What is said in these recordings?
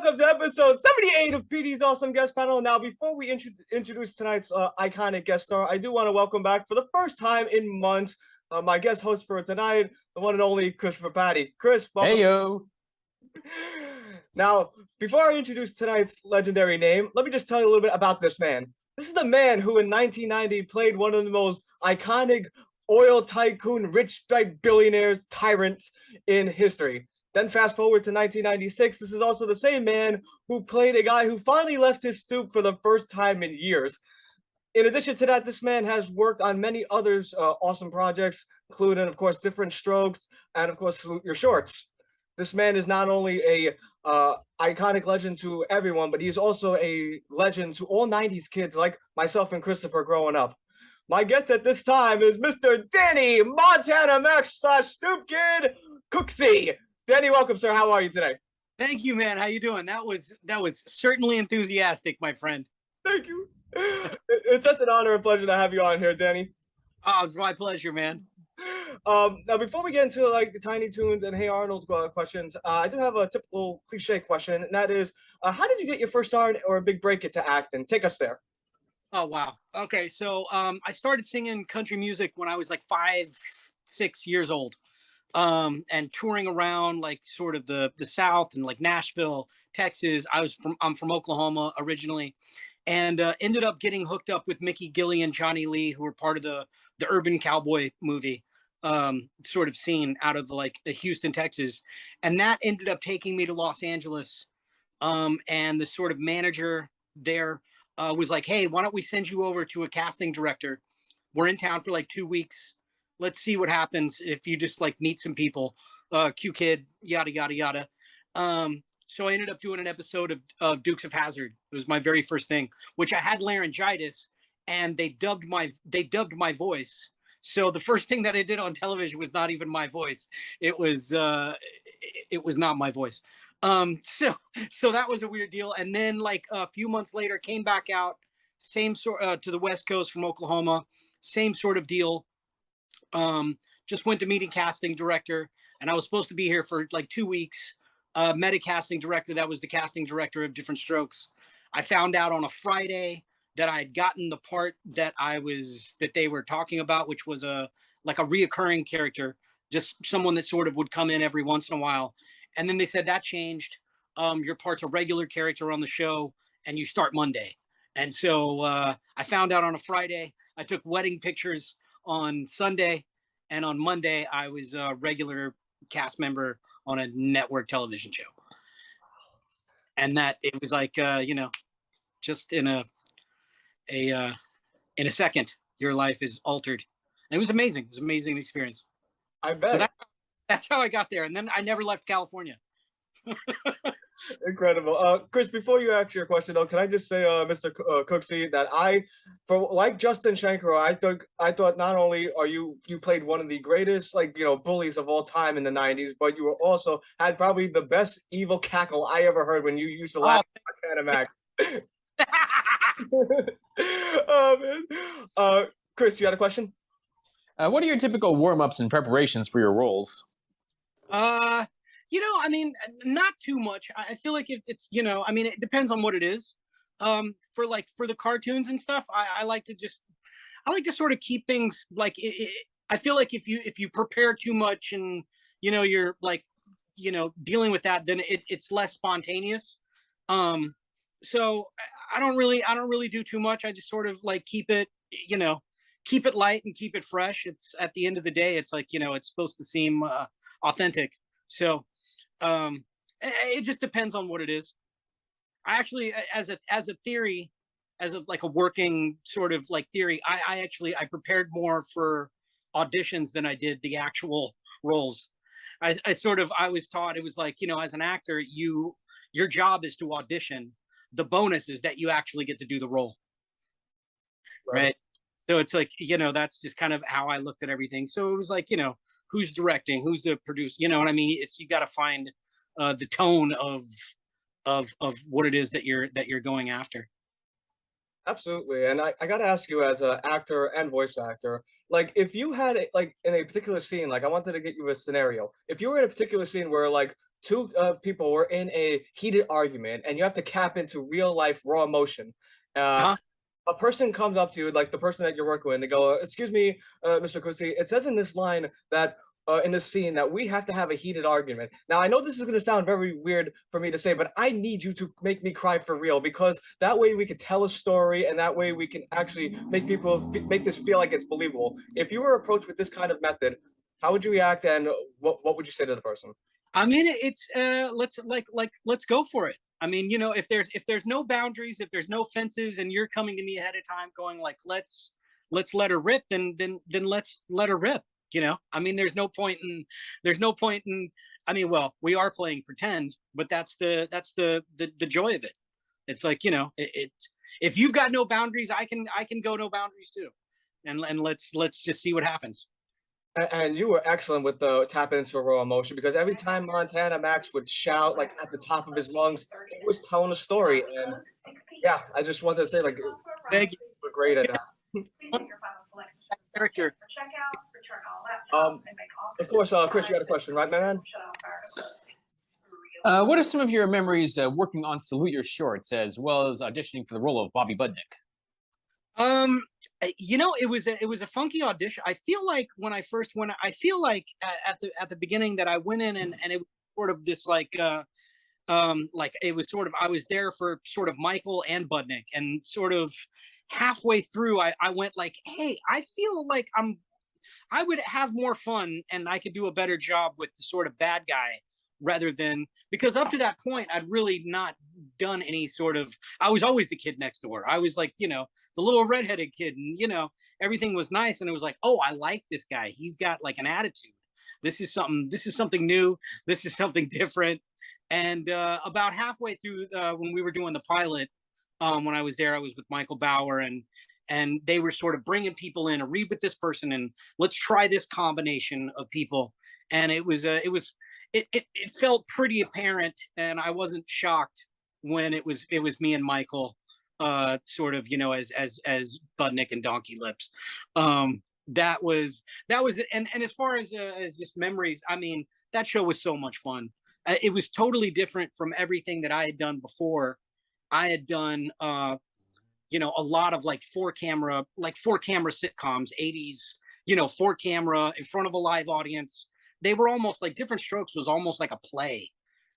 welcome to episode 78 of PD's Awesome Guest Panel. Now, before we introduce tonight's iconic guest star, I do want to welcome back for the first time in months my guest host for tonight, the one and only Christopher Petey. Chris, welcome. Hey, yo. Now, before I introduce tonight's legendary name, let me just tell you a little bit about this man. This is the man who in 1990 played one of the most iconic oil tycoon, rich billionaires, tyrants in history. Then fast forward to 1996, this is also the same man who played a guy who finally left his stoop for the first time in years. In addition to that, this man has worked on many others awesome projects, including, of course, Different Strokes, and of course, Salute Your Shorts. This man is not only a iconic legend to everyone, but he's also a legend to all 90s kids like myself and Christopher growing up. My guest at this time is Mr. Danny Montana Max / Stoop Kid Cooksey. Danny, welcome, sir. How are you today? Thank you, man. How you doing? That was certainly enthusiastic, my friend. Thank you. It's such an honor and pleasure to have you on here, Danny. Oh, it's my pleasure, man. Now, before we get into like the Tiny Toons and Hey Arnold questions, I do have a typical cliche question, and that is, how did you get your first start or a big break into acting? Take us there. Oh, wow. Okay, so I started singing country music when I was like 5, 6 years old, and touring around like sort of the South and like Nashville, Texas. I'm from Oklahoma originally, and ended up getting hooked up with Mickey Gilley and Johnny Lee, who were part of the Urban Cowboy movie sort of scene out of like Houston, Texas. And that ended up taking me to Los Angeles. And the sort of manager there was like, hey, why don't we send you over to a casting director? We're in town for like 2 weeks. Let's see what happens if you just like meet some people, cute kid, yada, yada, yada. So I ended up doing an episode of Dukes of Hazzard. It was my very first thing, which I had laryngitis, and they dubbed my voice. So the first thing that I did on television was not even my voice. It was not my voice. So that was a weird deal. And then like a few months later, came back out, same sort to the West Coast from Oklahoma, same sort of deal. Just went to meet a casting director, and I was supposed to be here for like 2 weeks. Met a casting director that was the casting director of Different Strokes. I found out on a Friday that I had gotten the part that they were talking about, which was like a reoccurring character, just someone that sort of would come in every once in a while. And then they said that changed. Your part's a regular character on the show, and you start Monday. And so I found out on a Friday. I took wedding pictures on Sunday, and on Monday I was a regular cast member on a network television show. And that it was like just in a second, your life is altered. And it was amazing. It was an amazing experience. I bet. So that's how I got there. And then I never left California. Incredible. Chris, before you ask your question, though, can I just say, Mr. Cooksey, that like Justin Shanker, I thought not only are you played one of the greatest, bullies of all time in the 90s, but you also had probably the best evil cackle I ever heard when you used to laugh at Montana Max. Oh, man. Chris, you had a question? What are your typical warm-ups and preparations for your roles? I mean, not too much. I feel like it's it depends on what it is. For the cartoons and stuff, I like to sort of keep things like I feel like if you prepare too much and you're like dealing with that, then it's less spontaneous. So I don't really do too much. I just sort of like keep it light and keep it fresh. It's at the end of the day, it's like, it's supposed to seem authentic. So it just depends on what it is. I actually, as a theory, as a working sort of like theory, I prepared more for auditions than I did the actual roles. I was taught it was like, as an actor, your job is to audition. The bonus is that you actually get to do the role. Right. So it's like, that's just kind of how I looked at everything. So it was like, who's directing, who's the producer, you know what I mean? You got to find the tone of what it is that you're going after. Absolutely. And I got to ask you, as an actor and voice actor, like if you had in a particular scene, like I wanted to get you a scenario. If you were in a particular scene where like two people were in a heated argument, and you have to cap into real life raw emotion. Uh, Huh? a person comes up to you, like the person that you're working with, and they go, "Excuse me, Mr. Cooksey, it says in this line that in this scene that we have to have a heated argument." Now, I know this is going to sound very weird for me to say, but I need you to make me cry for real because that way we could tell a story, and that way we can actually make people make this feel like it's believable. If you were approached with this kind of method, how would you react, and what would you say to the person? I mean, it's let's go for it. I mean, if there's no boundaries, if there's no fences, and you're coming to me ahead of time, going like, let's let her rip, then let's let her rip. I mean, there's no point in. I mean, well, we are playing pretend, but that's the joy of it. It's like if you've got no boundaries, I can go no boundaries too, and let's just see what happens. And you were excellent with the tap into raw emotion because every time Montana Max would shout like at the top of his lungs, he was telling a story. And yeah, I just wanted to say like Thank you. we're great at that. Character. Um, of course, Chris, you got a question, right, my man? What are some of your memories working on Salute Your Shorts, as well as auditioning for the role of Bobby Budnick? It was a funky audition. I feel like when I first went, I feel like at the beginning that I went in and it was sort of this like it was sort of, I was there for sort of Michael and Budnick, and sort of halfway through I went like, hey, I feel like I would have more fun and I could do a better job with the sort of bad guy, rather than, because up to that point I'd really not done any sort of, I was always the kid next door. I was like, the little redheaded kid, and everything was nice, and it was like, oh, I like this guy. He's got like an attitude. This is something new. This is something different. And about halfway through when we were doing the pilot, when I was there, I was with Michael Bauer, and they were sort of bringing people in to read with this person, and let's try this combination of people. And it felt pretty apparent, and I wasn't shocked when it was me and Michael, sort of, as Budnick and Donkey Lips. That was it. And as far as just memories, I mean, that show was so much fun. It was totally different from everything that I had done before. I had done a lot of like four camera sitcoms, 80s, four camera in front of a live audience. They were almost like Different Strokes was almost like a play.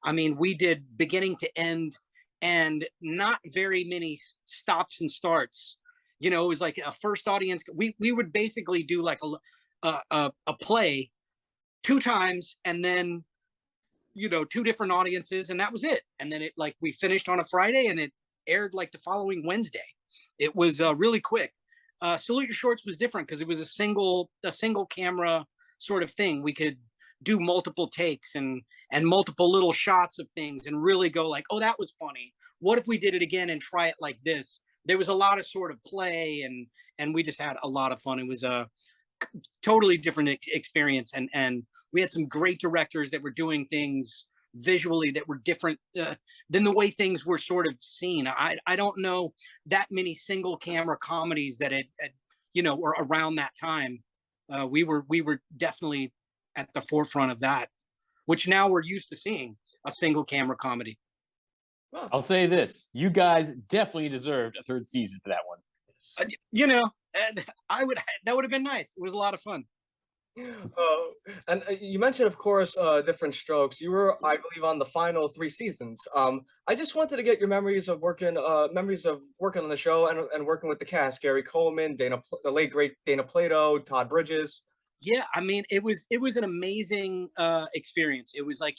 I mean, we did beginning to end and not very many stops and starts. It was like a first audience. We would basically do like a play two times, and then two different audiences, and that was it. And then it, like, we finished on a Friday and it aired like the following Wednesday. It was really quick. Salute Your Shorts was different because it was a single camera sort of thing. We could do multiple takes and multiple little shots of things and really go like, oh, that was funny. What if we did it again and try it like this? There was a lot of sort of play, and we just had a lot of fun. It was a totally different experience, and we had some great directors that were doing things visually that were different than the way things were sort of seen. I don't know that many single camera comedies that had were around that time. We were definitely at the forefront of that, which now we're used to seeing a single camera comedy. I'll say this: you guys definitely deserved a third season for that one. That would have been nice. It was a lot of fun. And you mentioned, of course, Different Strokes. You were, I believe, on the final 3 seasons. I just wanted to get your memories of working on the show and working with the cast: Gary Coleman, the late great Dana Plato, Todd Bridges. Yeah, I mean, it was an amazing experience. It was like,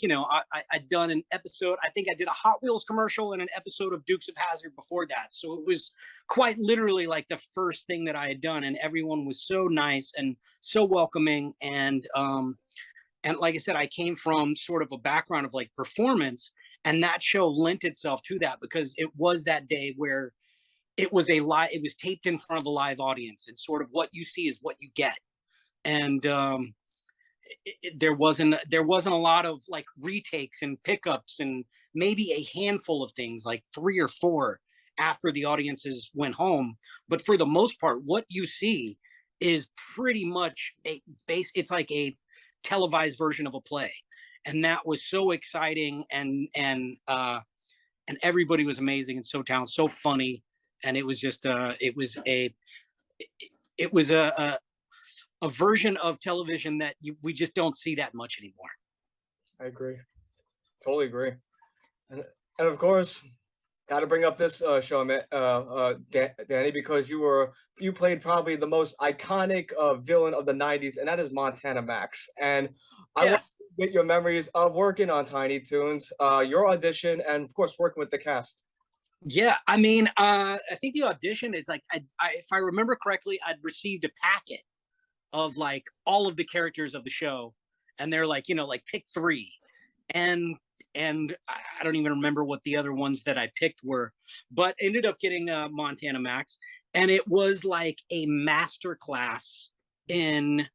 I'd done an episode. I think I did a Hot Wheels commercial and an episode of Dukes of Hazzard before that. So it was quite literally like the first thing that I had done, and everyone was so nice and so welcoming. And like I said, I came from sort of a background of like performance, and that show lent itself to that because it was that day where it was taped in front of a live audience, and sort of what you see is what you get. And there wasn't a lot of like retakes and pickups, and maybe a handful of things, like 3 or 4 after the audiences went home. But for the most part, what you see is pretty much it's like a televised version of a play. and that was so exciting, and everybody was amazing and so talented, so funny, and it was just it was a version of television that we just don't see that much anymore. I agree. Totally agree. And of course, got to bring up this show, Danny, because you played probably the most iconic villain of the '90s, and that is Montana Max. And I want Yes. to get your memories of working on Tiny Toons, your audition, and of course working with the cast. Yeah, I mean, I think the audition is like, if I remember correctly, I'd received a packet of like all of the characters of the show, and they're like, like pick 3, and I don't even remember what the other ones that I picked were, but ended up getting Montana Max, and it was like a master class in.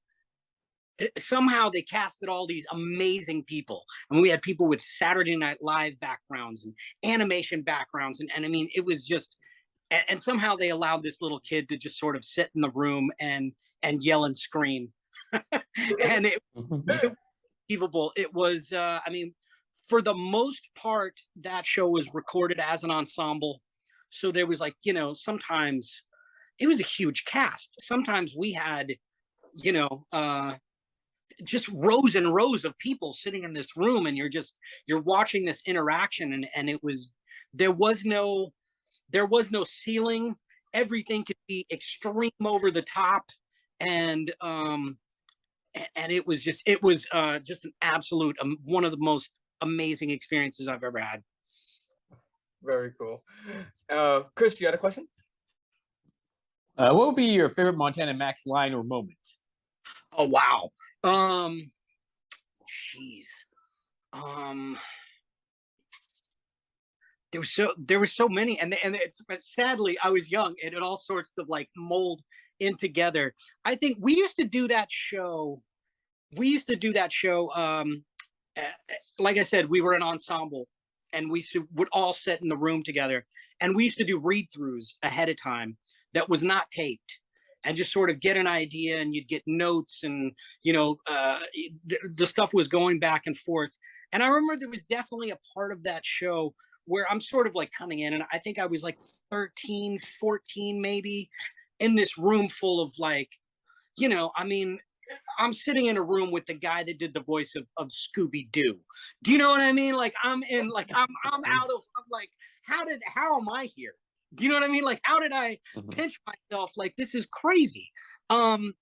Somehow they casted all these amazing people, and we had people with Saturday Night Live backgrounds and animation backgrounds, and I mean, it was just, and somehow they allowed this little kid to just sort of sit in the room and yell and scream, and it was unbelievable. It was, I mean, for the most part, that show was recorded as an ensemble, so there was like, sometimes it was a huge cast. Sometimes we had, just rows and rows of people sitting in this room, and you're watching this interaction, and it was, there was no ceiling. Everything could be extreme over the top, and it was just an absolute one of the most amazing experiences I've ever had. Very cool. Chris, you had a question? What would be your favorite Montana Max line or moment? Oh wow. Jeez. There were so many, and it's, sadly I was young, and it all sorts of like mold in together. I think we used to do that show. Like I said, we were an ensemble, and we would all sit in the room together, and we used to do read-throughs ahead of time that was not taped, and just sort of get an idea, and you'd get notes, and the stuff was going back and forth. And I remember there was definitely a part of that show where I'm sort of like coming in, and I think I was like 13, 14 maybe, in this room full of like, I mean, I'm sitting in a room with the guy that did the voice of Scooby-Doo. Do you know what I mean? Like I'm in, like I'm out of, I'm like, how am I here? Do you know what I mean? Like, how did I pinch myself? Like, this is crazy. And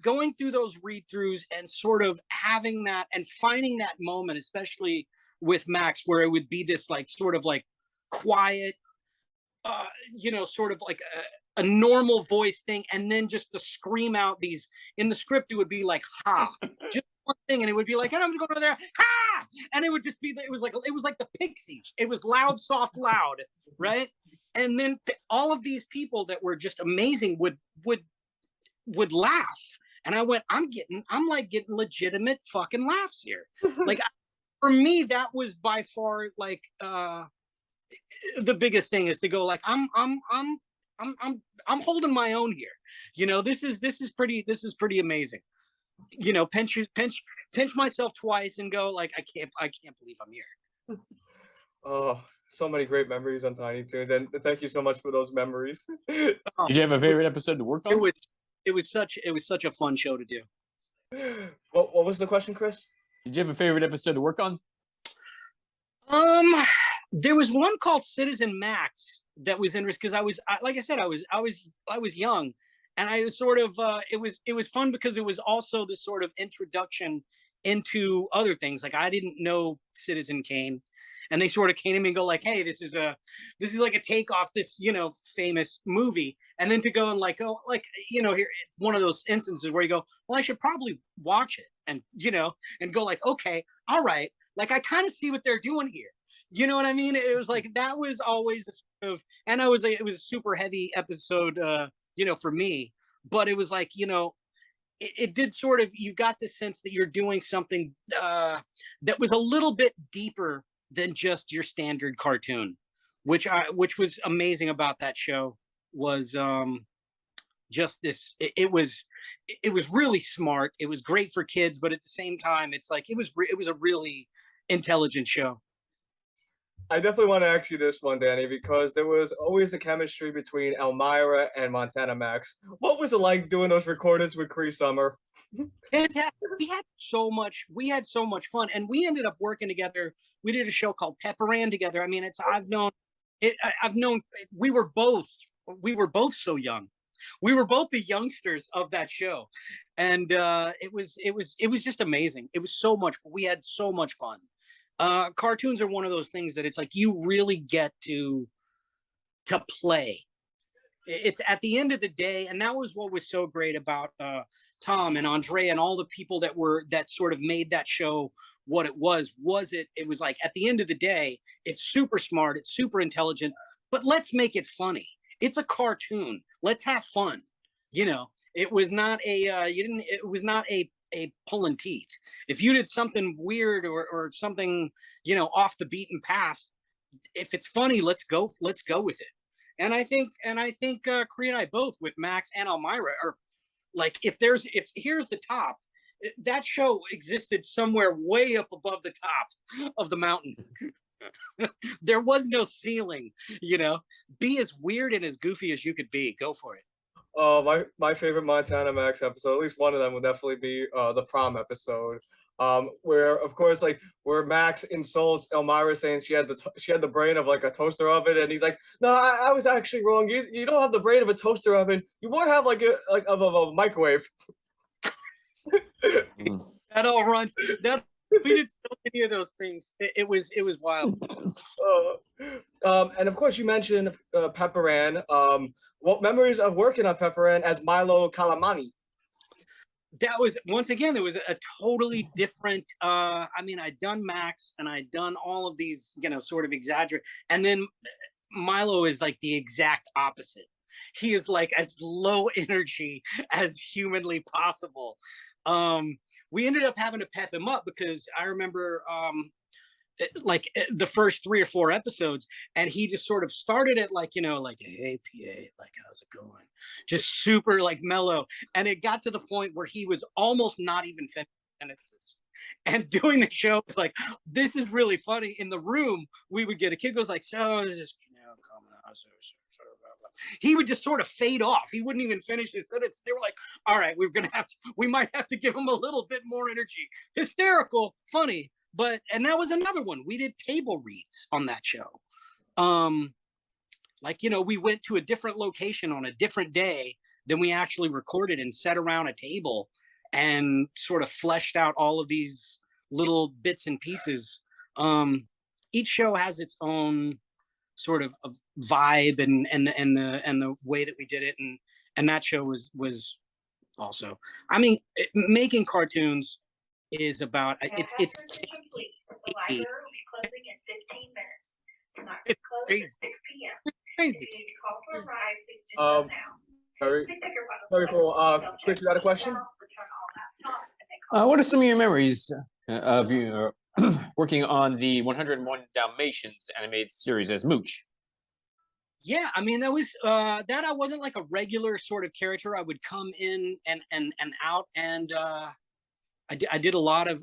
going through those read-throughs and sort of having that and finding that moment, especially with Max, where it would be this like sort of like quiet, sort of like a normal voice thing, and then just to scream out these, in the script it would be like ha, just one thing, and it would be like, and I'm going over there, ha, and it would just be, it was like the Pixies. It was loud, soft, loud, right? And then all of these people that were just amazing would laugh, and I went, I'm like getting legitimate fucking laughs here. Like, for me, that was by far like the biggest thing, is to go like, I'm holding my own here. This is pretty amazing. Pinch myself twice and go like, I can't believe I'm here. Oh, so many great memories on Tiny Toons, and thank you so much for those memories. Did you have a favorite episode to work on? It was such a fun show to do. What was the question, Chris? Did you have a favorite episode to work on? There was one called Citizen Max that was interesting, because like I said, I was young, and I was sort of it was fun because it was also this sort of introduction into other things. Like, I didn't know Citizen Kane, and they sort of came to me and go like, hey, this is like a take off this famous movie, and then to go and like, oh, like, here, it's one of those instances where you go, well, I should probably watch it, and and go like, okay, all right, like, I kind of see what they're doing here. You know what I mean? It was like, that was always the sort of, and it was a super heavy episode, for me, but it was like, it did sort of, you got the sense that you're doing something that was a little bit deeper than just your standard cartoon, which was amazing about that show, was just this, it was, it was really smart. It was great for kids, but at the same time, it's like it was a really intelligent show. I definitely want to ask you this one, Danny, because there was always a chemistry between Elmira and Montana Max. What was it like doing those recordings with Cree Summer? Fantastic. We had so much fun, and we ended up working together. We did a show called Barbarian together. I mean, I've known we were both so young. We were both the youngsters of that show, and it was just amazing. It was so much. We had so much fun. Cartoons are one of those things that it's like you really get to play. It's at the end of the day, and that was what was so great about Tom and Andre and all the people that sort of made that show what it was. It was like at the end of the day, it's super smart, it's super intelligent, but let's make it funny. It's a cartoon. Let's have fun. You know, it was not a pulling teeth. If you did something weird or something, you know, off the beaten path, if it's funny, let's go with it. And I think Cree and I both with Max and Elmira are like, if here's the top, that show existed somewhere way up above the top of the mountain. There was no ceiling, you know. Be as weird and as goofy as you could be. Go for it. My favorite Montana Max episode, at least one of them, would definitely be the prom episode. Where of course, like where Max insults Elmira, saying she had the brain of like a toaster oven, and he's like, "No, I was actually wrong. You don't have the brain of a toaster oven. You more have like a microwave." That all runs. That we did so many of those things. It was wild. And of course, you mentioned Pepperan. What memories of working on Pepperan as Milo Calamani? That was, once again, there was a totally different. I mean, I'd done Max and I'd done all of these, you know, sort of exaggerate, and then Milo is like the exact opposite. He is like as low energy as humanly possible. We ended up having to pep him up because I remember like the first 3 or 4 episodes, and he just sort of started it like, you know, like, hey PA, like, how's it going, just super like mellow, and it got to the point where he was almost not even finishing sentences. And doing the show was like, this is really funny. In the room, we would get a kid goes like, so this is, you know, coming out, he would just sort of fade off. He wouldn't even finish his sentence. They were like, all right, we might have to give him a little bit more energy. Hysterical, funny. But, and that was another one. We did table reads on that show. Like, you know, we went to a different location on a different day than we actually recorded and sat around a table and sort of fleshed out all of these little bits and pieces. Each show has its own sort of vibe and the way that we did it, and that show was also, I mean, making cartoons is about it's crazy. Crazy. Very cool. Chris, you got a question? What are some of your memories of you working on the 101 Dalmatians animated series as Mooch? Yeah, I mean, that was that I wasn't like a regular sort of character. I would come in and out, and I did a lot of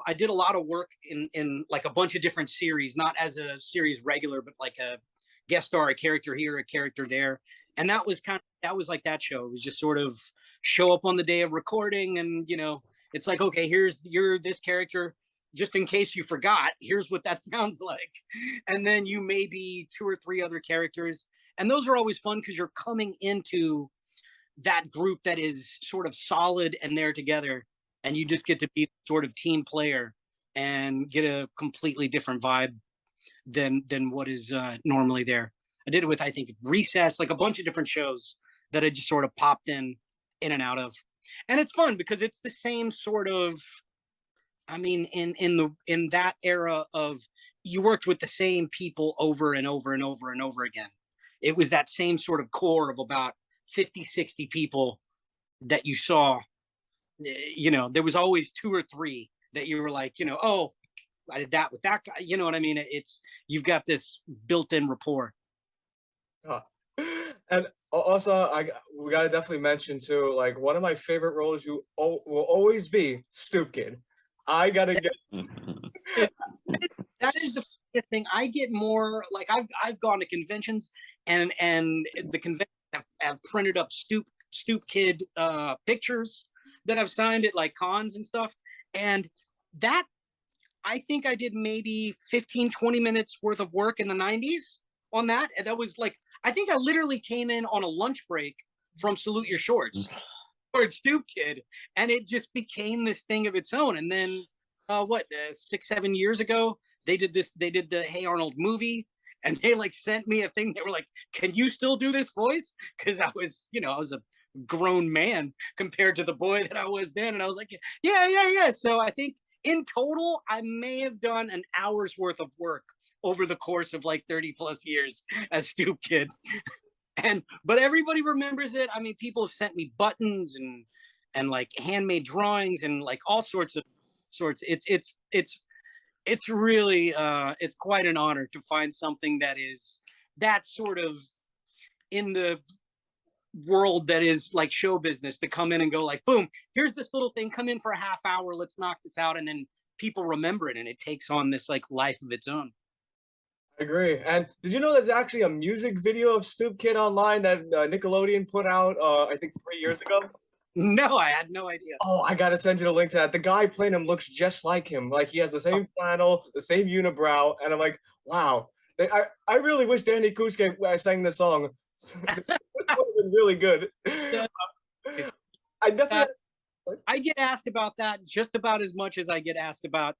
work in like a bunch of different series, not as a series regular, but like a guest star, a character here, a character there. And that was like that show. It was just sort of show up on the day of recording, and you know, it's like, okay, you're this character, just in case you forgot, here's what that sounds like. And then you may be 2 or 3 other characters. And those are always fun because you're coming into that group that is sort of solid and they're together, and you just get to be sort of team player and get a completely different vibe than what is normally there. I did it with, I think, Recess, like a bunch of different shows that I just sort of popped in and out of. And it's fun because it's the same sort of, I mean, in that era of, you worked with the same people over and over and over and over again. It was that same sort of core of about 50, 60 people that you saw. You know, there was always 2 or 3 that you were like, you know, oh, I did that with that guy. You know what I mean? You've got this built-in rapport. And also, we gotta definitely mention too, like one of my favorite roles will always be Stoop Kid. I gotta get. That is the funniest thing. I get more like I've gone to conventions and the conventions have printed up Stoop Kid pictures that I've signed at like cons and stuff. And that I think I did maybe 15, 20 minutes worth of work in the 90s on that. And that was like, I think I literally came in on a lunch break from Salute Your Shorts or Stoop Kid. And it just became this thing of its own. And then 6, 7 years ago, they did the Hey Arnold movie. And they like sent me a thing. They were like, can you still do this voice? Because I was a grown man compared to the boy that I was then. And I was like, yeah. So I think in total, I may have done an hour's worth of work over the course of like 30 plus years as Stoop Kid. But everybody remembers it. I mean, people have sent me buttons and like handmade drawings and like all sorts. It's really it's quite an honor to find something that is that sort of in the world that is like show business, to come in and go like, boom, here's this little thing, come in for a half hour, let's knock this out, and then people remember it and it takes on this like life of its own. I agree. And did you know there's actually a music video of Stoop Kid online that Nickelodeon put out I think 3 years ago? No, I had no idea. Oh, I gotta send you the link to that. The guy playing him looks just like him. Like he has the same flannel, the same unibrow, and I'm like, wow. I really wish Danny Cooksey sang this song. This would have been really good. I definitely. I get asked about that just about as much as I get asked about,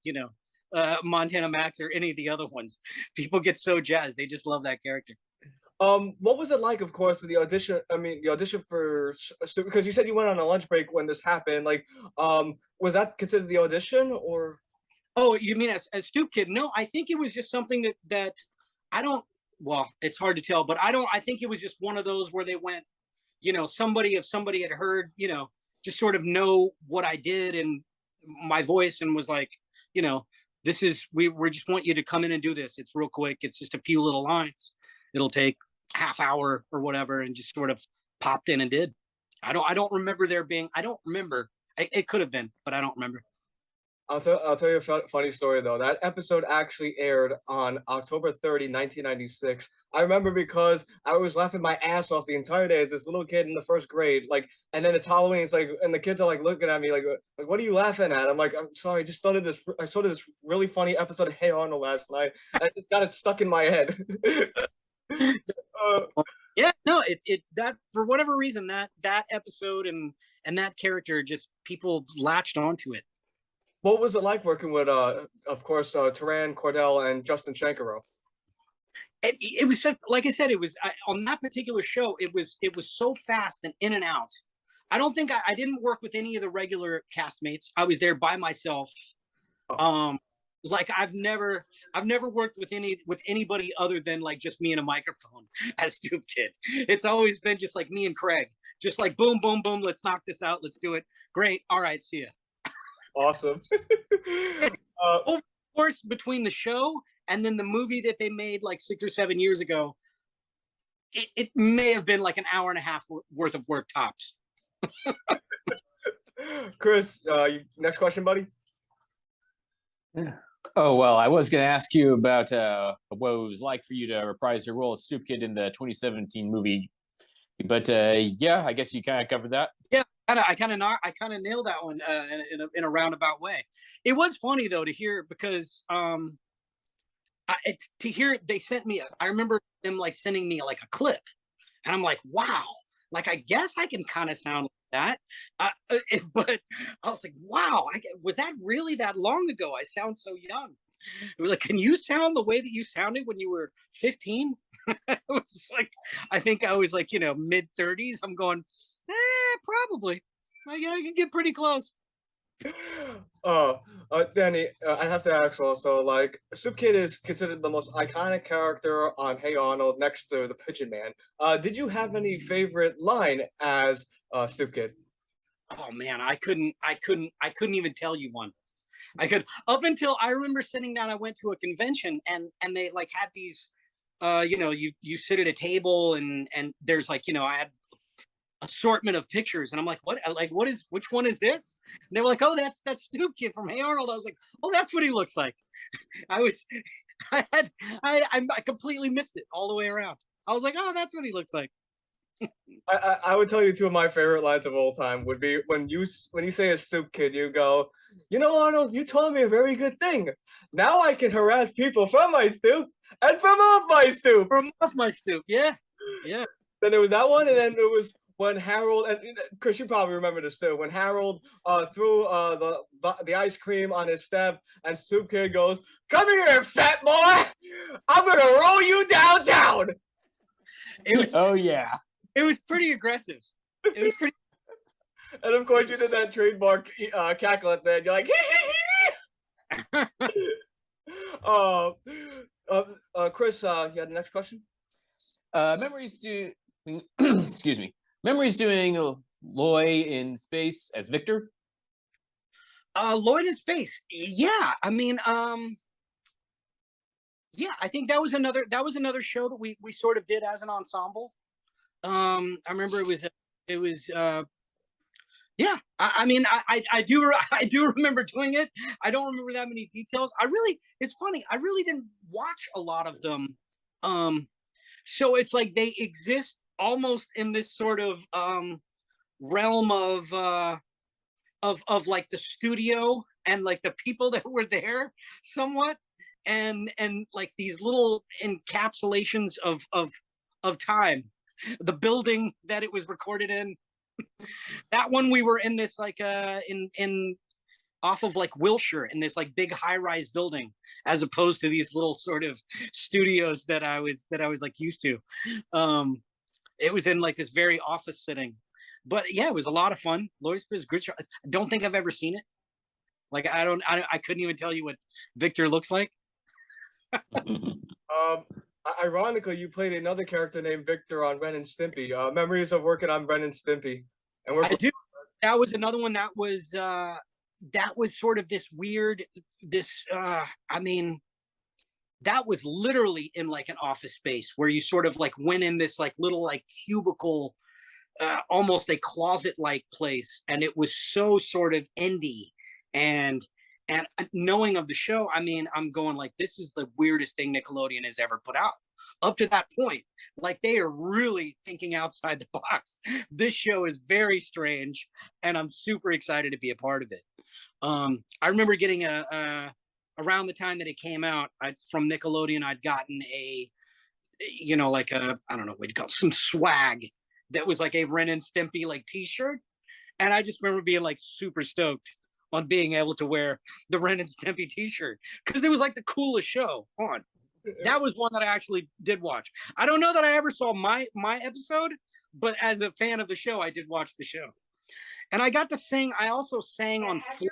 Montana Max or any of the other ones. People get so jazzed; they just love that character. What was it like, of course, the audition? I mean, the audition for because you said you went on a lunch break when this happened. Like, was that considered the audition or? Oh, you mean as Stoop Kid? No, I think it was just something that I don't. Well, it's hard to tell, but I think it was just one of those where they went, if somebody had heard, just sort of know what I did and my voice and was like, this is we just want you to come in and do this. It's real quick. It's just a few little lines. It'll take half hour or whatever, and just sort of popped in and did. I don't remember there being. I don't remember. It could have been, but I don't remember. I'll tell you a funny story though. That episode actually aired on October 30, 1996. I remember because I was laughing my ass off the entire day as this little kid in the first grade. Like, and then it's Halloween. It's like, and the kids are like looking at me like what are you laughing at? I'm like, I'm sorry, I just started this. I saw this really funny episode of Hey Arnold last night. I just got it stuck in my head. Yeah, no, it that for whatever reason that episode and that character, just people latched onto it. What was it like working with, of course, Taran Cordell and Justin Shankaro? It was so, like I said, it was on that particular show. It was so fast and in and out. I don't think I didn't work with any of the regular castmates. I was there by myself. Like I've never worked with anybody other than like just me and a microphone as Stoop Kid. It's always been just like me and Craig, just like boom, boom, boom. Let's knock this out. Let's do it. Great. All right. See ya. Awesome. Of course, between the show and then the movie that they made like 6 or 7 years ago, it may have been like an hour and a half worth of work tops. Chris, next question, buddy. Yeah. Oh, well, I was going to ask you about what it was like for you to reprise your role as Stoop Kid in the 2017 movie. But yeah, I guess you kind of covered that. Yeah, I kind of nailed that one in a roundabout way. It was funny though to hear because they sent me. I remember them like sending me like a clip, and I'm like, wow, like I guess I can kind of sound like that. But I was like, wow, was that really that long ago? I sound so young. It was like, can you sound the way that you sounded when you were 15? It was like, I think I was like, mid 30s. I'm going, probably. I can get pretty close. Danny, I have to ask also, like, Stoop Kid is considered the most iconic character on Hey Arnold next to the Pigeon Man. Did you have any favorite line as Stoop Kid? Oh man, I couldn't even tell you one. I could up until I remember sitting down. I went to a convention and they like had these, you sit at a table and there's like, I had assortment of pictures, and I'm like, which one is this? And they were like, oh, that's Stoop Kid from Hey Arnold. I was like, oh, that's what he looks like. I was, I completely missed it all the way around. I was like, oh, that's what he looks like. I would tell you two of my favorite lines of all time would be when you say a Stoop Kid, you go, you know, Arnold, you told me a very good thing. Now I can harass people from my stoop and from off my stoop. From off my stoop, yeah. Then there was that one, and then there was when Harold, and Chris, you probably remember this too, when Harold threw the ice cream on his step, and Stoop Kid goes, "Come here, fat boy! I'm gonna roll you downtown." It was, oh yeah, it was pretty aggressive. It was pretty. And of course, you did that trademark cackle at the end. You're like, Chris, you had the next question? Memories doing, excuse me, Memories doing Lloyd in space as Victor. Lloyd in space. Yeah, I mean, yeah, I think that was another show that we sort of did as an ensemble. I remember it was yeah, I mean, I do remember doing it. I don't remember that many details. It's funny, I really didn't watch a lot of them. So it's like they exist almost in this sort of realm of like the studio and like the people that were there somewhat, and like these little encapsulations of time, the building that it was recorded in. That one, we were in this like in off of like Wilshire, in this like big high-rise building, as opposed to these little sort of studios that I was like used to. It was in like this very office setting, but yeah, it was a lot of fun. Lloyd's is a good show. I don't think I've ever seen it. Like I couldn't even tell you what Victor looks like. Ironically, you played another character named Victor on Ren and Stimpy. Memories of working on Ren and Stimpy. And I do. That was another one that was sort of this weird, I mean, that was literally in like an office space where you sort of like went in this like little like cubicle, almost a closet-like place, and it was so sort of indie. And knowing of the show, I mean, I'm going like, this is the weirdest thing Nickelodeon has ever put out. Up to that point, like they are really thinking outside the box. This show is very strange, and I'm super excited to be a part of it. I remember getting around the time that it came out, from Nickelodeon, I'd gotten a, you know, like a, I don't know what you call it, some swag that was like a Ren and Stimpy like t-shirt. And I just remember being like super stoked on being able to wear the Ren and Stimpy t-shirt, because it was like the coolest show on. That was one that I actually did watch. I don't know that I ever saw my episode, but as a fan of the show, I did watch the show. And I got to sing. I also sang on Flog,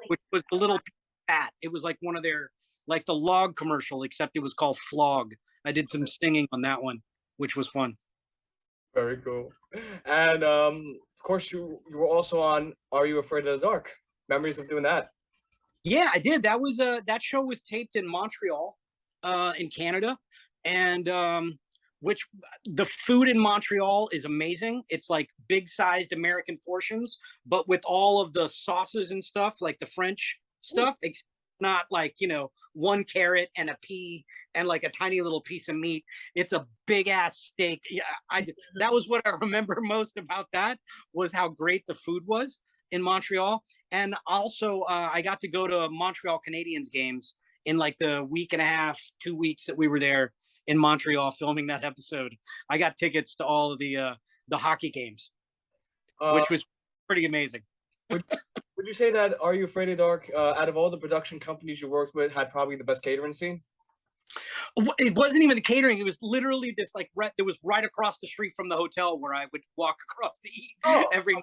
which was the little pat. It was like one of their, like the log commercial, except it was called Flog. I did some singing on that one, which was fun. Very cool. And of course, you were also on Are You Afraid of the Dark? Memories of doing that. Yeah, I did. That was that show was taped in Montreal, in Canada, and which the food in Montreal is amazing. It's like big sized American portions, but with all of the sauces and stuff, like the French stuff. It's not like, you know, one carrot and a pea and like a tiny little piece of meat. It's a big ass steak. Yeah, that was what I remember most about that, was how great the food was in Montreal. And also I got to go to Montreal Canadiens games in like the week and a half, 2 weeks that we were there in Montreal filming that episode. I got tickets to all of the hockey games, which was pretty amazing. Would you say that Are You Afraid of the Dark, out of all the production companies you worked with, had probably the best catering scene? It wasn't even the catering. It was literally this like that was right across the street from the hotel where I would walk across to eat every.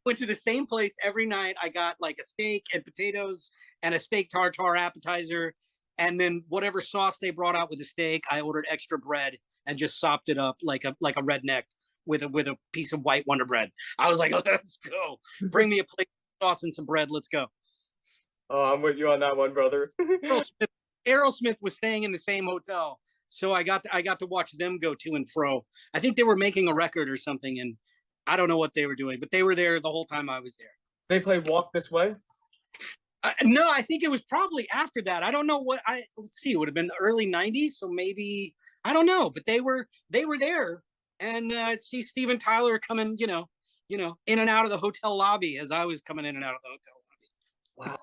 Went to the same place every night. I got like a steak and potatoes and a steak tartare appetizer, and then whatever sauce they brought out with the steak, I ordered extra bread and just sopped it up like a redneck with a piece of white Wonder Bread. I was like, let's go. Bring me a plate of sauce and some bread. Let's go. Oh, I'm with you on that one, brother. Aerosmith was staying in the same hotel, so I got to watch them go to and fro. I think they were making a record or something, and I don't know what they were doing, but they were there the whole time I was there. They played Walk This Way? No, I think it was probably after that. I don't know let's see, it would have been the early 90s, so maybe, I don't know, but they were there. And see Steven Tyler coming, in and out of the hotel lobby as I was coming in and out of the hotel lobby.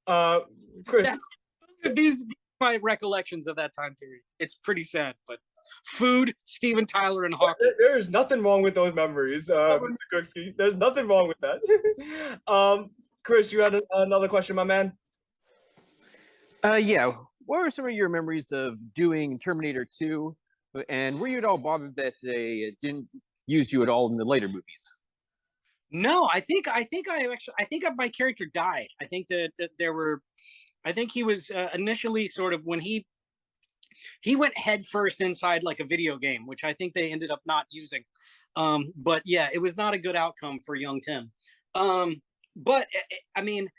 Wow. Chris. These are my recollections of that time period. It's pretty sad, but food, Steven Tyler, and hockey. There's nothing wrong with those memories, Mr. Cooksey. There's nothing wrong with that. Chris, you had another question, my man? Yeah. What were some of your memories of doing Terminator 2? And were you at all bothered that they didn't use you at all in the later movies? No, I think my character died. I think that I think he was initially sort of, when he went head first inside like a video game, which I think they ended up not using. But yeah, it was not a good outcome for young Tim. But I mean,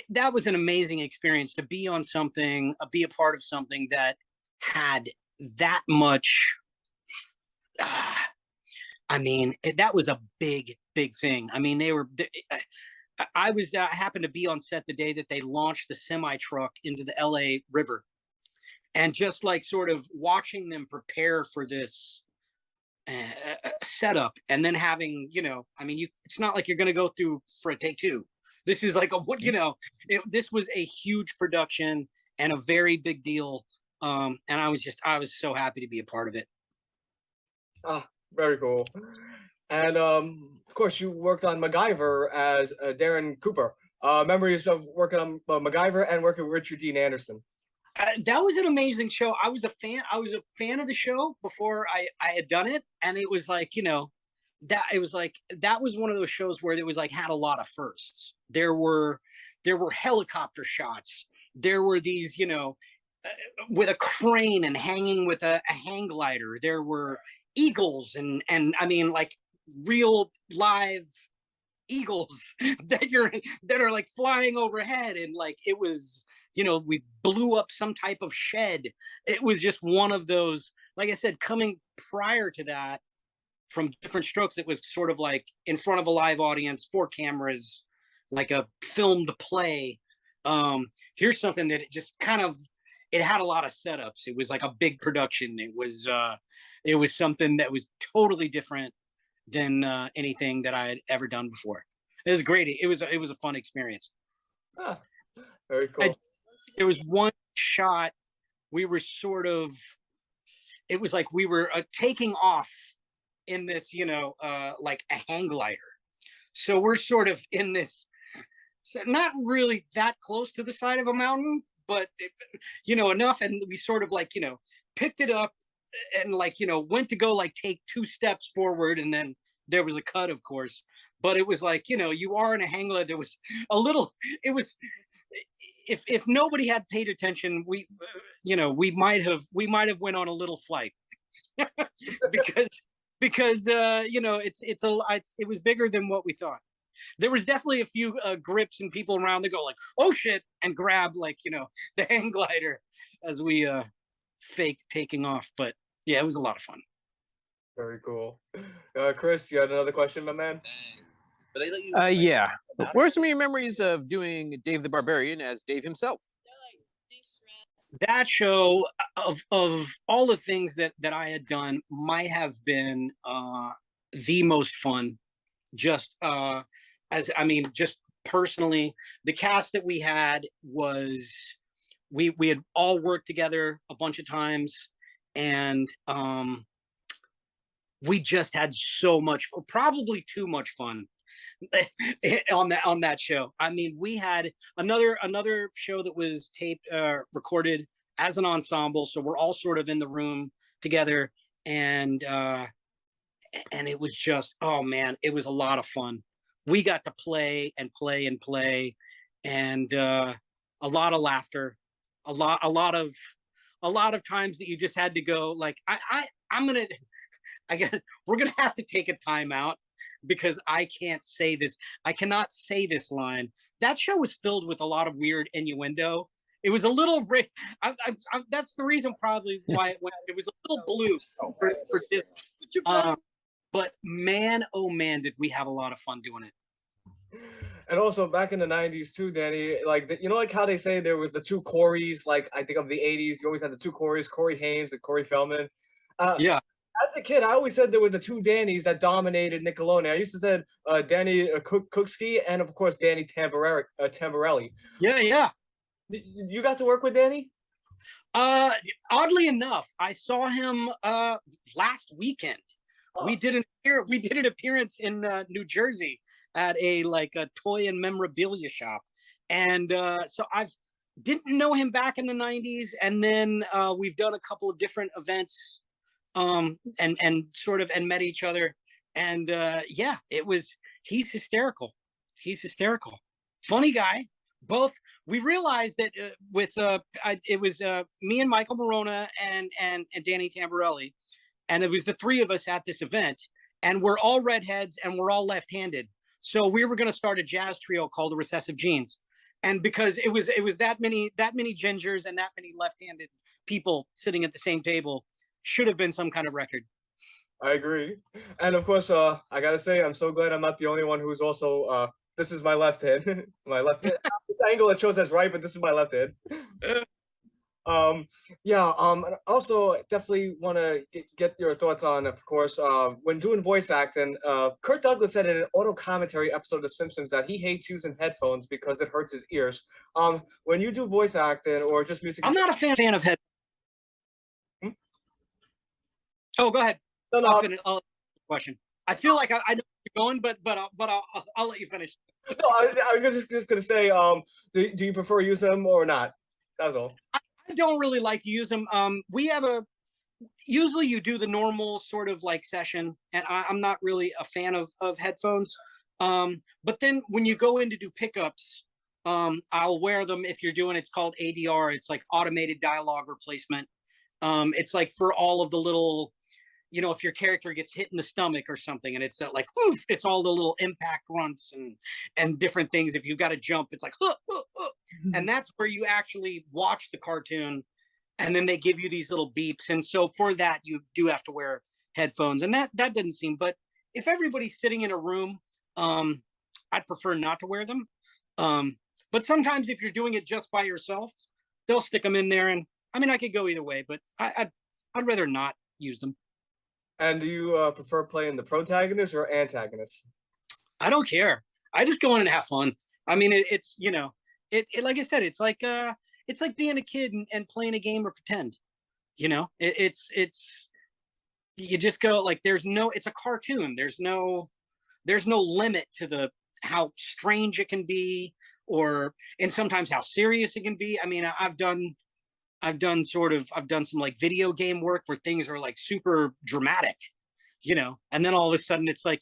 that was an amazing experience to be on something, be a part of something that had that much. I mean, that was a big thing. I mean, I happened to be on set the day that they launched the semi truck into the LA River, and just like sort of watching them prepare for this setup, and then having, I mean, it's not like you're going to go through for a take two. This is like this was a huge production and a very big deal. And I was so happy to be a part of it. Ah, very cool. And of course, you worked on MacGyver as Darren Cooper. Memories of working on MacGyver and working with Richard Dean Anderson. That was an amazing show. I was a fan of the show before I had done it, and it was like, that was one of those shows where it was like had a lot of firsts. There were helicopter shots. There were these, with a crane and hanging with a hang glider. There were eagles and I mean, like real live eagles that are like flying overhead, and like it was, we blew up some type of shed. It was just one of those, like I said, coming prior to that from Different Strokes, that was sort of like in front of a live audience, 4 cameras, like a filmed play. Here's something that it just kind of, it had a lot of setups. It was like a big production. It was something that was totally different than anything that I had ever done before. It was great. It was a fun experience. Ah, very cool. There was one shot, we were sort of, it was like we were taking off in this, like a hang glider. So we're sort of in this, so not really that close to the side of a mountain, but enough. And we sort of like, picked it up and like, went to go like take 2 steps forward, and then there was a cut, of course. But it was like, you are in a hang glider. There was a little, it was, if nobody had paid attention, we might have went on a little flight because it was bigger than what we thought. There was definitely a few grips and people around that go like, oh shit, and grab like, the hang glider as we faked taking off. But yeah, it was a lot of fun. Very cool. Chris, you had another question, my man? Yeah. What are some of your memories of doing Dave the Barbarian as Dave himself? That show, of all the things that I had done, might have been the most fun. Just just personally, the cast that we had was, we had all worked together a bunch of times, and we just had so much, probably too much fun on that show. I mean, we had another show that was taped, recorded as an ensemble, so we're all sort of in the room together, and it was just, oh man, it was a lot of fun. We got to play and play and play, and a lot of laughter, a lot of times that you just had to go like, we're gonna have to take a time out because I cannot say this line. That show was filled with a lot of weird innuendo. It was a little rich. That's the reason probably why it was a little blue for Disney. But man, oh man, did we have a lot of fun doing it. And also back in the 90s too, Danny, like you know, like how they say there was the two Corys, like I think of the 80s, you always had the two Corys, Corey Haim and Corey Feldman. Yeah. As a kid, I always said there were the two Dannys that dominated Nickelodeon. I used to say Danny Cooksey and of course Danny Tamborelli. Yeah, yeah. You got to work with Danny? Oddly enough, I saw him last weekend. Oh. We did an appearance in New Jersey at a toy and memorabilia shop, and so I've didn't know him back in the 90s, and then we've done a couple of different events and met each other, and yeah, he's hysterical. Funny guy. Both, we realized that it was me and Michael Morona and Danny Tamborelli, and it was the three of us at this event, and we're all redheads and we're all left-handed. So we were going to start a jazz trio called the Recessive Genes, and because it was that many gingers and that many left-handed people sitting at the same table, should have been some kind of record. I agree, and of course, I gotta say, I'm so glad I'm not the only one who's also. This is my left hand. My left hand. This angle it shows as right, but this is my left hand. Yeah. Also, definitely want to get your thoughts on, of course, when doing voice acting. Kurt Douglas said in an auto commentary episode of The Simpsons that he hates using headphones because it hurts his ears. When you do voice acting or just music, I'm not a fan of head. Hmm? Oh, go ahead. No, I'll question. I feel like I know where you're going, but I'll let you finish. No, I was just gonna say, do you prefer use them or not? That's all. I don't really like to use them. We have usually you do the normal sort of like session, and I'm not really a fan of headphones. But then when you go in to do pickups, I'll wear them if you're doing, it's called ADR. It's like automated dialogue replacement. It's like for all of the little, if your character gets hit in the stomach or something, and it's like, oof, it's all the little impact grunts and different things. If you've got to jump, it's like, and that's where you actually watch the cartoon, and then they give you these little beeps. And so for that, you do have to wear headphones, and that didn't seem, but if everybody's sitting in a room, I'd prefer not to wear them. But sometimes if you're doing it just by yourself, they'll stick them in there. And I mean, I could go either way, but I'd rather not use them. And do you prefer playing the protagonist or antagonist? I don't care. I just go in and have fun. I mean, it's like I said, it's like being a kid and playing a game or pretend. It's you just go like it's a cartoon. There's no limit to how strange it can be, and sometimes how serious it can be. I mean, I've done some like video game work where things are like super dramatic, and then all of a sudden it's like,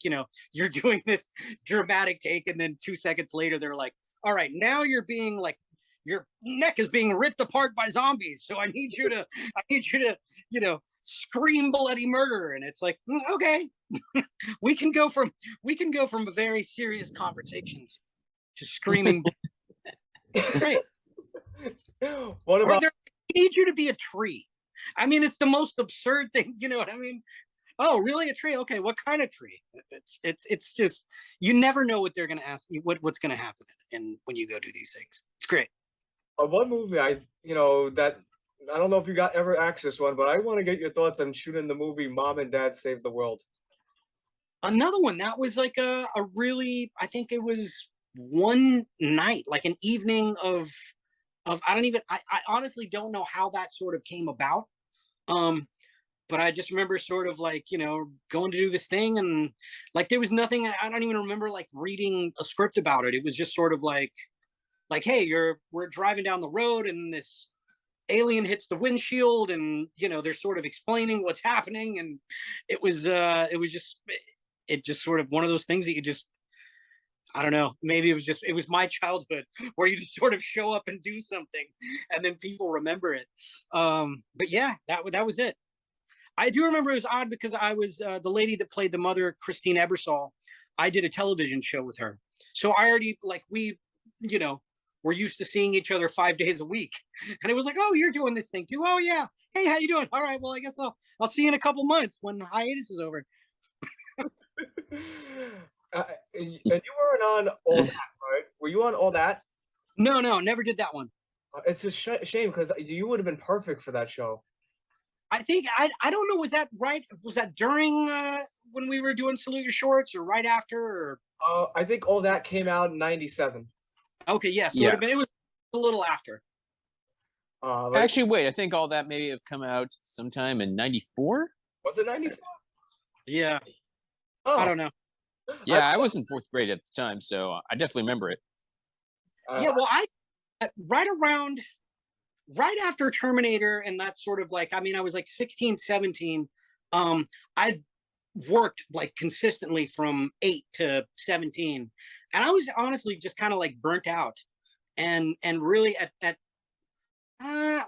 you're doing this dramatic take, and then 2 seconds later they're like, all right, now you're being like, your neck is being ripped apart by zombies, so I need you to scream bloody murder. And it's like, okay, we can go from a very serious conversation to screaming. It's great. What about? I need you to be a tree. I mean, it's the most absurd thing. You know what I mean? Oh, really? A tree? Okay. What kind of tree? It's just, you never know what they're going to ask you, what's going to happen. And when you go do these things, it's great. One movie that I don't know if you got ever access one, but I want to get your thoughts on shooting the movie Mom and Dad Save the World. Another one that was like a really, I think it was one night, like an evening of I honestly don't know how that sort of came about. But I just remember sort of like, going to do this thing, and like, there was nothing, I don't even remember like reading a script about it. It was just sort of like, hey, we're driving down the road and this alien hits the windshield, and, they're sort of explaining what's happening. And it was just sort of one of those things that you just, I don't know, maybe it was my childhood where you just sort of show up and do something and then people remember it. But yeah, that was it. I do remember it was odd because I was the lady that played the mother, Christine Ebersol. I did a television show with her. So I already, like, we're used to seeing each other 5 days a week. And it was like, oh, you're doing this thing too. Oh yeah. Hey, how you doing? All right. Well, I guess I'll see you in a couple months when hiatus is over. And you weren't on all that, right? Were you on all that? No, never did that one. It's a shame because you would have been perfect for that show. I think I don't know. Was that right? Was that during when we were doing Salute Your Shorts, or right after? Or I think all that came out in '97. okay, yes, yeah, so it was a little after. Actually, wait. I think all that may have come out sometime in '94. Was it '94? Yeah. Oh. I don't know. Yeah, I was in 4th grade at the time, so I definitely remember it. Yeah, well, right after Terminator, and that's sort of like, I mean, I was like 16, 17. I worked like consistently from 8 to 17, and I was honestly just kind of like burnt out, and really at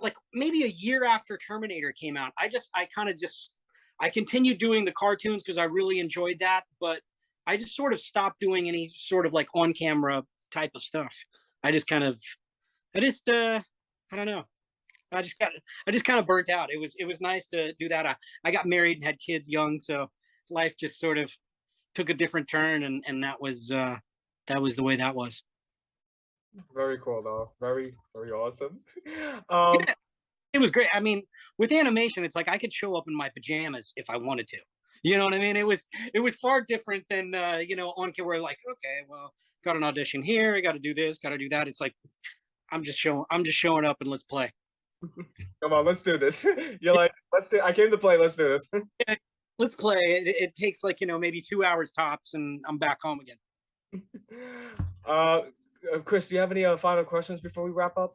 like maybe a year after Terminator came out, I continued doing the cartoons because I really enjoyed that, but I just sort of stopped doing any sort of like on camera type of stuff. I don't know. I just kind of burnt out. It was nice to do that. I got married and had kids young, so life just sort of took a different turn, and that was the way that was. Very cool, though. Very, very awesome. Yeah, it was great. I mean, with animation, it's like I could show up in my pajamas if I wanted to. You know what I mean? It was far different than on camera. Like, okay, well, got an audition here. I got to do this. Got to do that. It's like I'm just showing up and let's play. Come on, let's do this. You're like, I came to play. Let's do this. Yeah, let's play. It takes like maybe 2 hours tops, and I'm back home again. Chris, do you have any final questions before we wrap up?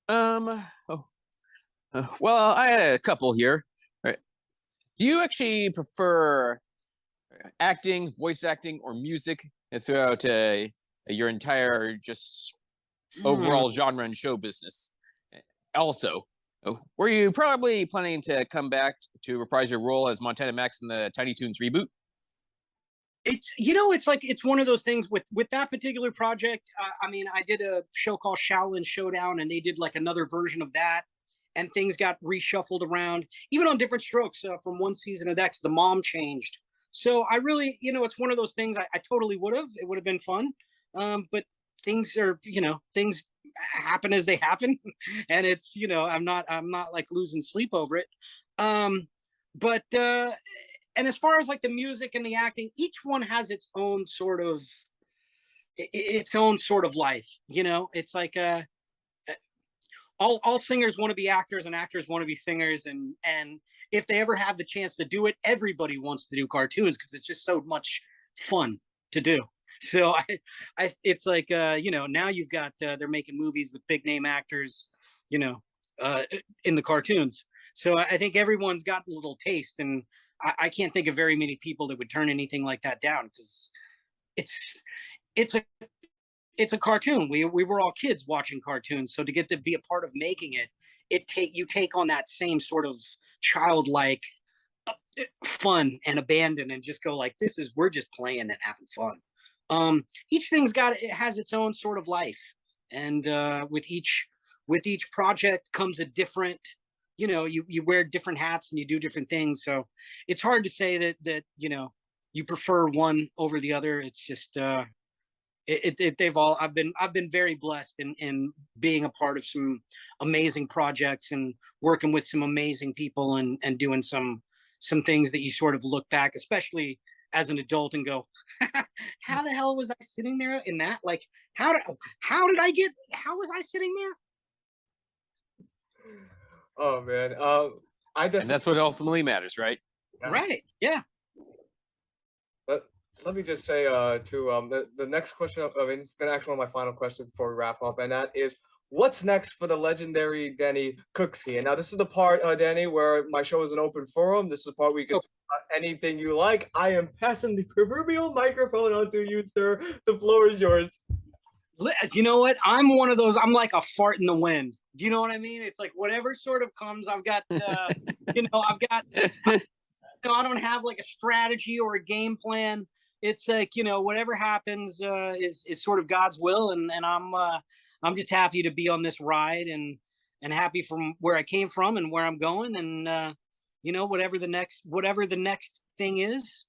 Well, I had a couple here. Right. Do you actually prefer acting, voice acting, or music throughout your entire just overall genre and show business? Also, were you probably planning to come back to reprise your role as Montana Max in the Tiny Toons reboot? It's one of those things with that particular project. I mean, I did a show called Shaolin Showdown, and they did like another version of that, and things got reshuffled around, even on different strokes from one season to next. The mom changed, so I really, it's one of those things. I totally would have. It would have been fun, but things are, things happen as they happen, and it's, I'm not like losing sleep over it. But and as far as like the music and the acting, each one has its own sort of life. It's like all singers want to be actors, and actors want to be singers, and if they ever have the chance to do it, everybody wants to do cartoons because it's just so much fun to do. So it's like now you've got they're making movies with big name actors, in the cartoons. So I think everyone's gotten a little taste, and I can't think of very many people that would turn anything like that down, because it's a cartoon. We were all kids watching cartoons, so to get to be a part of making it, you take on that same sort of childlike fun and abandon, and just go like, we're just playing and having fun. Each thing's it has its own sort of life, and with each project comes a different, you wear different hats and you do different things. So it's hard to say that you prefer one over the other. It's just I've been very blessed in being a part of some amazing projects and working with some amazing people, and doing some things that you sort of look back, especially as an adult, and go, how the hell was I sitting there in that? Like, how was I sitting there? Oh man, and that's what ultimately matters, right? Yeah. Right. Yeah. Let me just say the next question. I mean, actually one of my final questions before we wrap up, and that is, what's next for the legendary Danny Cooksey? And now this is the part, Danny, where my show is an open forum. This is the part where you can talk about anything you like. I am passing the proverbial microphone onto you, sir. The floor is yours. You know what? I'm one of those. I'm like a fart in the wind. Do you know what I mean? It's like whatever sort of comes. I've got, I don't have like a strategy or a game plan. It's like, whatever happens is sort of God's will, and I'm just happy to be on this ride, and happy from where I came from and where I'm going, and whatever the next thing is,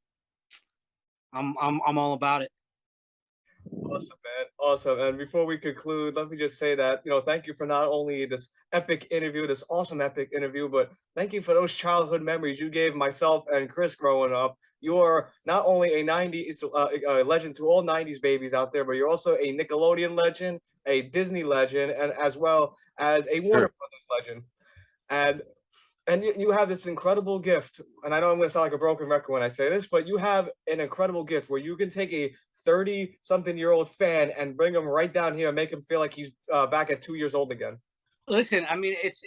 I'm all about it. Awesome, man. Awesome. And before we conclude, let me just say that, thank you for not only this epic interview, this awesome epic interview, but thank you for those childhood memories you gave myself and Chris growing up. You're not only a a legend to all 90s babies out there, but you're also a Nickelodeon legend, a Disney legend, and as well as a Warner Brothers legend. And you have this incredible gift, and I know I'm going to sound like a broken record when I say this, but you have an incredible gift where you can take a 30-something-year-old fan and bring him right down here and make him feel like he's back at 2 years old again. Listen, I mean, it's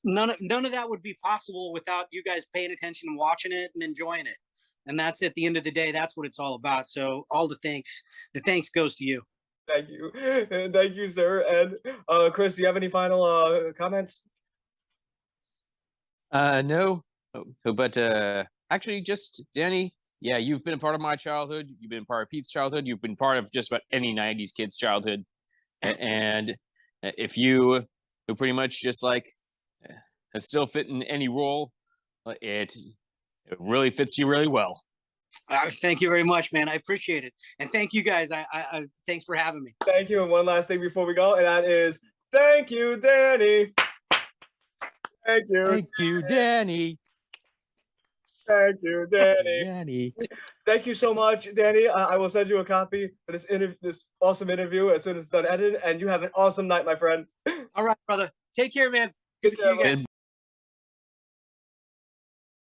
none of that would be possible without you guys paying attention and watching it and enjoying it. And that's at the end of the day, that's what it's all about. So all the thanks goes to you. Thank you. Thank you, sir. And Chris, do you have any final comments? No. But actually, just Danny, yeah, you've been a part of my childhood. You've been part of Pete's childhood. You've been part of just about any 90s kid's childhood. And if you pretty much just like still fit in any role, it really fits you really well. Thank you very much, man. I appreciate it. And thank you guys. I thanks for having me. Thank you. And one last thing before we go, and that is thank you, Danny. Thank you. Thank you, Danny. Thank you, Danny. Danny. Thank you so much, Danny. I will send you a copy for this awesome interview as soon as it's done edited. And you have an awesome night, my friend. All right, brother. Take care, man. Good to see you again.